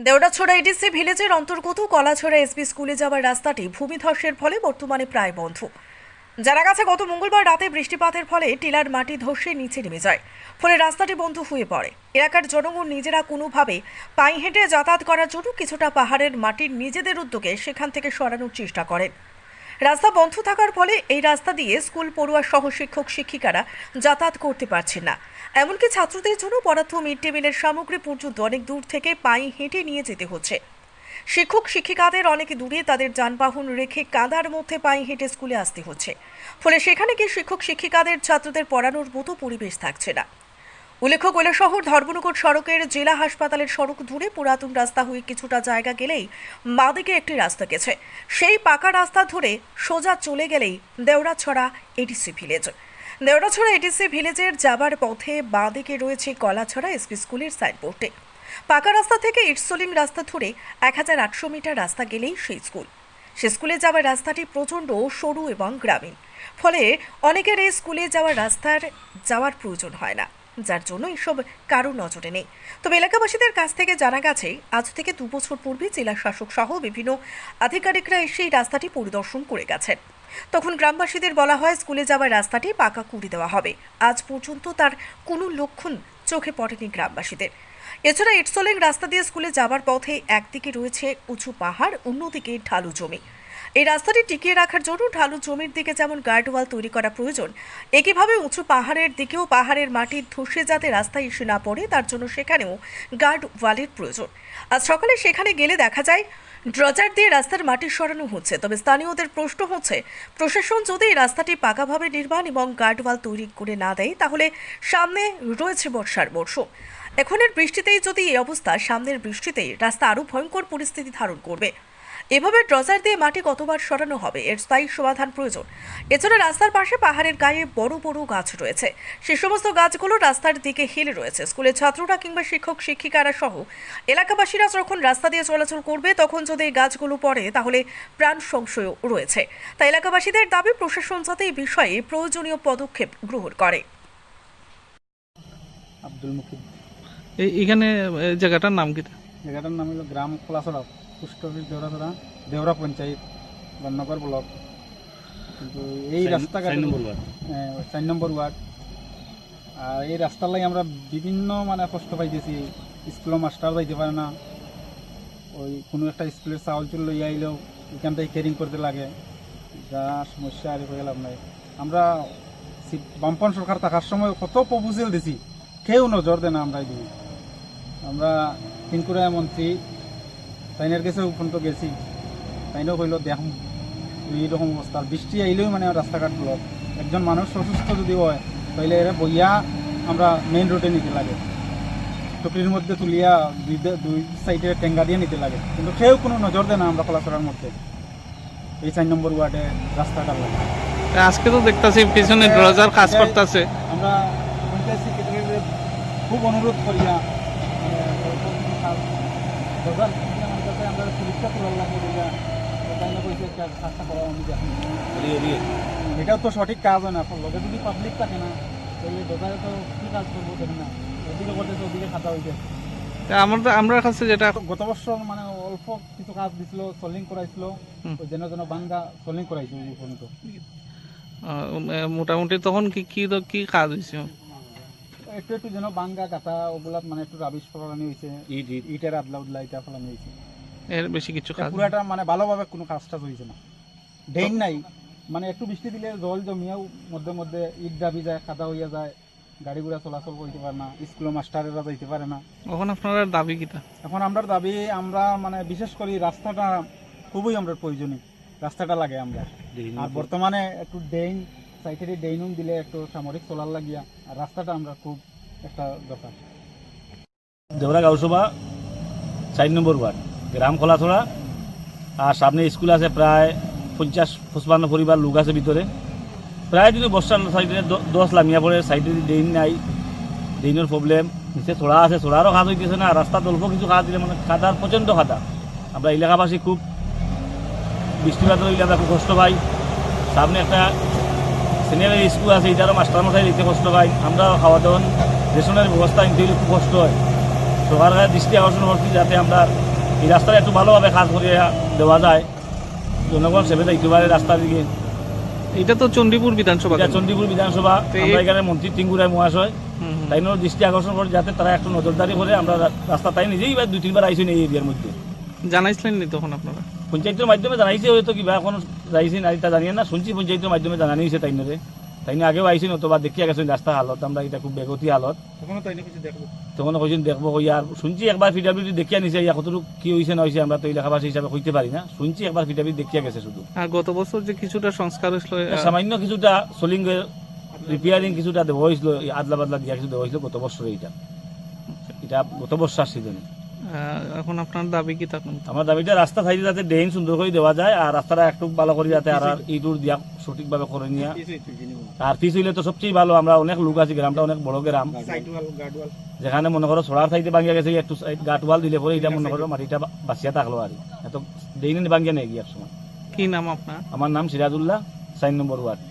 দেওড়াছড়া ADC ভিলেজের অন্তর্গত Kalachhara SB স্কুলে যাওয়ার রাস্তাটি ভূমিধসের ফলে বর্তমানে প্রায় বন্ধ। জানা গেছে গত মঙ্গলবার রাতে বৃষ্টিপাতের ফলে টিলার মাটি ধসে নিচে নেমে যায়, ফলে রাস্তাটি বন্ধ হয়ে পড়ে। এলাকার জনগণ নিজেরা কোনোভাবে পায়ে হেঁটে যাতায়াত করার জন্য কিছুটা পাহাড়ের মাটির নিজেদের উদ্যোগে সেখান থেকে সরানোর চেষ্টা করেন। রাস্তা বন্ধ থাকার ফলে এই রাস্তা দিয়ে স্কুল পড়ুয়া সহ শিক্ষক শিক্ষিকারা যাতায়াত করতে পারছেন না। এমনকি ছাত্রদের জন্য পদার্থ মিড ডে মিলের সামগ্রী পর্যন্ত অনেক দূর থেকে পায়ে হেঁটে নিয়ে যেতে হচ্ছে। শিক্ষক শিক্ষিকাদের অনেক দূরে তাদের যানবাহন রেখে কাদার মধ্যে পায়ে হেঁটে স্কুলে আসতে হচ্ছে, ফলে সেখানে গিয়ে শিক্ষক শিক্ষিকাদের ছাত্রদের পড়ানোর মতো পরিবেশ থাকছে না। উল্লেখ্য, কৈলাসহর ধর্মনগর সড়কের জেলা হাসপাতালের সড়ক ধরে পুরাতন রাস্তা হয়ে কিছুটা জায়গা গেলেই বাঁদিকে একটি রাস্তা গেছে। সেই পাকা রাস্তা ধরে সোজা চলে গেলেই দেওড়াছড়া এডিসি ভিলেজ। দেওড়াছড়া এডিসি ভিলেজের যাবার পথে বাঁদিকে রয়েছে কলাছড়া এসপি স্কুলের সাইনবোর্ডে। পাকা রাস্তা থেকে ইটসোলিং রাস্তা ধরে 1800 মিটার রাস্তা গেলেই সেই স্কুল। সে স্কুলে যাওয়ার রাস্তাটি প্রচণ্ড সরু এবং গ্রামীণ, ফলে অনেকের এই স্কুলে যাওয়ার প্রয়োজন হয় না, যার জন্য এসব কারো নজরে নেই। তবে এলাকাবাসীদের কাছ থেকে জানা গেছে, আজ থেকে 2 বছর পূর্বে জেলা শাসক সহ বিভিন্ন আধিকারিকরা এসে এই রাস্তাটি পরিদর্শন করে গেছেন। তখন গ্রামবাসীদের বলা হয় স্কুলে যাওয়ার রাস্তাটি পাকা করে দেওয়া হবে। আজ পর্যন্ত তার কোনো লক্ষণ চোখে পড়েনি গ্রামবাসীদের। এছাড়া ইটসোলিং রাস্তা দিয়ে স্কুলে যাওয়ার পথে একদিকে রয়েছে উঁচু পাহাড়, অন্যদিকে ঢালু জমি। এই রাস্তাটি টিকিয়ে রাখার জন্য ঢালু জমির দিকে যেমন গার্ডওয়াল তৈরি করা প্রয়োজন, একইভাবে উঁচু পাহাড়ের দিকেও পাহাড়ের মাটি ধসে যাতে রাস্তায় এসে না পড়ে, তার জন্য সেখানেও গার্ডওয়ালের প্রয়োজন। আজ সকালে সেখানে গেলে দেখা যায় ড্রজার দিয়ে রাস্তার মাটি সরানো হচ্ছে। তবে স্থানীয়দের প্রশ্ন হচ্ছে, প্রশাসন যদি এই রাস্তাটি পাকাভাবে নির্মাণ এবং গার্ডওয়াল তৈরি করে না দেয়, তাহলে সামনে রয়েছে বর্ষার মরশুম। এখনের বৃষ্টিতেই যদি এই অবস্থা, সামনের বৃষ্টিতেই রাস্তা আরও ভয়ঙ্কর পরিস্থিতি ধারণ করবে। এভাবে ড্রজার দিয়ে মাটি কতবার সরানো হবে, এর স্থায়ী সমাধান প্রয়োজন। এছাড়া রাস্তার পাশে পাহাড়ের গায়ে বড় বড় গাছ রয়েছে, সে সমস্ত গাছগুলো রাস্তার দিকে হেলে রয়েছে। স্কুলের ছাত্ররা কিংবা শিক্ষক শিক্ষিকারা সহ এলাকাবাসীরা যখন রাস্তা দিয়ে চলাচল করবে, তখন যদি এই গাছগুলো পড়ে তাহলে প্রাণ সংশয়ও রয়েছে। তাই এলাকাবাসীদের দাবি প্রশাসন যাতে এই বিষয়ে প্রয়োজনীয় পদক্ষেপ গ্রহণ করে। আব্দুল মুকিদ। এইখানে জায়গাটার নাম কি? জায়গাটার নাম হলো গ্রাম কলাছড়া, পোস্ট অফিস দেওড়াছড়া, দেওড়া পঞ্চায়েত, রামনগর ব্লক। কিন্তু এই রাস্তাঘাট 4 নম্বর ওয়ার্ড। আর এই রাস্তার লাগে আমরা বিভিন্ন কষ্ট পাইতেছি। স্কুলের মাস্টার যাইতে পারে না, ওই কোনো একটা স্কুলের চাউল চুল লইয়া আইলেও এখান থেকে কেরিং করতে লাগে, যা সমস্যা আর হয়ে লাভ নাই। আমরা বামপন সরকার থাকার সময় কত প্রপোজাল দিছি, কেউ নজর দেয় না। আমরা তিনকুড়া মন্ত্রী তাইনের কাছে পর্যন্ত গেছি, তাইনও কইল দেখুন এইরকম অবস্থা। বৃষ্টি আইলেও রাস্তাঘাট ব্লক। একজন মানুষ অসুস্থ যদি হয় তাহলে এরা বইয়া আমরা মেইন রোডে নিতে লাগে, টুকরির মধ্যে তুলিয়া দুই সাইডে টেঙ্গা দিয়ে নিতে লাগে, কিন্তু কেউ কোনো নজর দেয় না। আমরা কলাছড়ার মধ্যে এই 4 নম্বর ওয়ার্ডে রাস্তাঘাট লাগে। আজকে তো দেখতেছি পিছনে ড্রজার কাজ করতেছে। আমরা খুব অনুরোধ করিয়া এটাও তো সঠিক কাজ হয় না। লগে যদি পাবলিক থাকে না তাহলে ডোজারে তো কি কাজ করবো, দেখেন না ওদিকে করতেছে, ওদিকে খাতা হইতে। আমরা কাছে যেটা গত বছর অল্প কিছু কাজ দিছিল, সলিং করাইছিল, ওই যেন বাঙ্গা সলিং করাইছিল পর্যন্ত। মোটামুটি তখন কি কাজ হয়েছে? একটু একটু যেন বাঙ্গা কাটা ওগুলা একটু রাবিশ ফলানি হয়েছে, ইটের আদলা উদলা ইটা ফলানি হয়েছে। এর বেশি কিছু কাজ পুরাটা ভালোভাবে কোনো কাজ টাজ হয়েছে না। ড্রেন নাই, একটু বৃষ্টি দিলে জল জমিয়াও মধ্যে মধ্যে ইট দাবি যায়, কাদা হইয়া যায়, গাড়ি ঘোড়া চলাচল করতে পারে না, স্কুলের মাস্টারেরা যাইতে পারে না। এখন আপনার দাবি কিটা? এখন আমরা দাবি, আমরা বিশেষ করে রাস্তাটা খুবই আমরা প্রয়োজনীয়, রাস্তাটা লাগে আমরা। আর বর্তমানে একটু ড্রেন সাইডে ড্রেনুম দিলে একটু সামরিক চলার লাগিয়া, আর রাস্তাটা আমরা খুব একটা দরকার। দেওড়া গাঁওসভা 4 নম্বর ওয়ার্ড, গ্রাম কলাছড়া। আর সামনে স্কুল আছে, প্রায় 50-55 পরিবার লোক আছে ভিতরে। প্রায় যদি বর্ষার সাইডে 10 লামিয়া পড়ে, সাইডে ড্রেন নাই, ড্রেনের প্রবলেম। নিচে ছোড়া আছে, ছোড়ারও কাজ হইতেছে না। রাস্তার অল্প কিছু কাজ দিলে খাদার প্রচণ্ড খাদা। আমরা এলাকাবাসী খুব বৃষ্টিপাত হইলে আমরা খুব কষ্ট পাই। সামনে একটা সিনিয়র স্কুল আছে, এটারও মাস্টারমশাই দিতে কষ্ট পাই। আমরা খাওয়া দাওয়া রেশনের ব্যবস্থা নিতে হলে খুব কষ্ট হয়। সরকারের দৃষ্টি আকর্ষণ করছি যাতে আমরা এই রাস্তাটা একটু ভালোভাবে কাজ করে দেওয়া যায়, জনগণ সেবে যাইতে পারে রাস্তার দিকে। এটা তো চণ্ডীপুর বিধানসভা এটা চণ্ডীপুর বিধানসভা, তো এই- আমরা এখানে মন্ত্রী টিঙ্গুরায় মহাশয় হুম, হুম। তাই দৃষ্টি আকর্ষণ করে যাতে তারা একটু নজরদারি করে। আমরা রাস্তা তাই নিজেই এবার 2-3 বার আইসেন এই এরিয়ার মধ্যে, জানাইছিলেন নি তখন আপনারা? পঞ্চায়েতের মাধ্যমে জানাইছে, হয়তো কিবা এখন যাইছি না এটা জানিয়ে না, শুনছি পঞ্চায়েতের মাধ্যমে জানানি হয়েছে তাই আগেও আইসেন, অথবা দেখিয়া গেছেন রাস্তার হালত, আমরা এটা খুব বেগতি হালত, তখন কইছেন দেখবো কই। আর শুনছি একবার পিডাব্লিউডি দেখিয়া নিছে, কতটুকু কি হয়েছে না হয়েছে আমরা তো এলাকাবাসী হিসাবে কইতে পারি না, শুনছি একবার পিডাব্লিউডি দেখিয়া গেছে শুধু। আর গত বছর যে কিছুটা সংস্কার হয়েছিল, সামান্য কিছুটা সোলিং রিপেয়ারিং কিছুটা দেওয়া হয়েছিল, আদলা বাদলা দিয়া কিছু দেওয়া হয়েছিল গত বছরে। এটা গত বর্ষার সিজনে। এখন আপনার দাবি কি থাকুন? আমার দাবিটা রাস্তা সাইডে যাতে ড্রেন সুন্দর করে দেওয়া যায়, আর রাস্তাটা একটু ভালো করে যাতে আর ইটুর দিয়া সঠিকভাবে করে নিয়ে, আর পিস হইলে তো সবচেয়ে ভালো। আমরা অনেক লোক আছি, গ্রামটা অনেক বড় গ্রাম, যেখানে মনে করো ছড়ার সাইডে ভাঙিয়া গেছে, একটু গাটওয়াল দিলে পরে এটা মনে করো মাটিটা বাঁচিয়া থাকলো। আর এত ড্রেন ভাঙিয়া নেই এক সময়। কি নাম আপনার? আমার নাম সিরাজুল্লাহ, 4 নম্বর ওয়ার্ড।